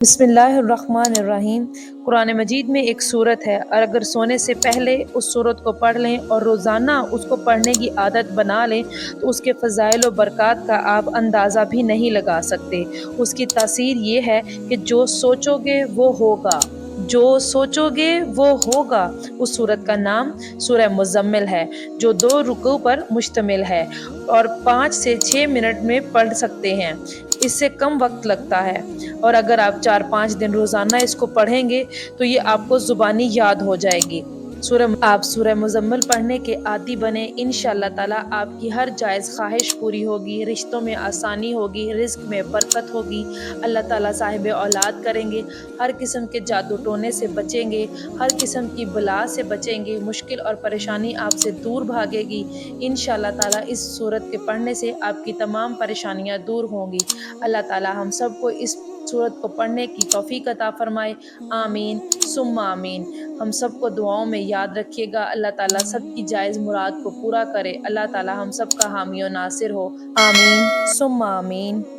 बिस्मिल्लाहिर्रहमानिर्रहीम। कुरान मजीद में एक सूरत है और अगर सोने से पहले उस सूरत को पढ़ लें और रोज़ाना उसको पढ़ने की आदत बना लें तो उसके फ़ज़ाइल व बरक़ात का आप अंदाज़ा भी नहीं लगा सकते। उसकी तासीर ये है कि जो सोचोगे वो होगा, जो सोचोगे वो होगा। उस सूरत का नाम सूरह मुज़म्मिल है, जो 2 रुकू पर मुश्तमिल है और 5 से 6 मिनट में पढ़ सकते हैं। इससे कम वक़्त लगता है और अगर आप 4-5 दिन रोज़ाना इसको पढ़ेंगे तो ये आपको ज़ुबानी याद हो जाएगी। आप सूरह मुज़म्मिल पढ़ने के आदी बने, इंशाअल्लाह ताला आपकी हर जायज़ ख़्वाहिश पूरी होगी, रिश्तों में आसानी होगी, रिज़्क में बरकत होगी, अल्लाह ताला साहिब औलाद करेंगे, हर किस्म के जादू टोने से बचेंगे, हर किस्म की बला से बचेंगे, मुश्किल और परेशानी आपसे दूर भागेगी। इंशाअल्लाह ताला इस सूरत के पढ़ने से आपकी तमाम परेशानियाँ दूर होंगी। अल्लाह ताला हम सबको इस सूरत को पढ़ने की तौफ़ीक अता फ़रमाए। आमीन सुम्मा आमीन। हम सबको दुआओं में याद रखिएगा। अल्लाह ताला सबकी जायज़ मुराद को पूरा करे। अल्लाह ताला हम सब का हामी और नासिर हो। आमीन सुम्मा आमीन।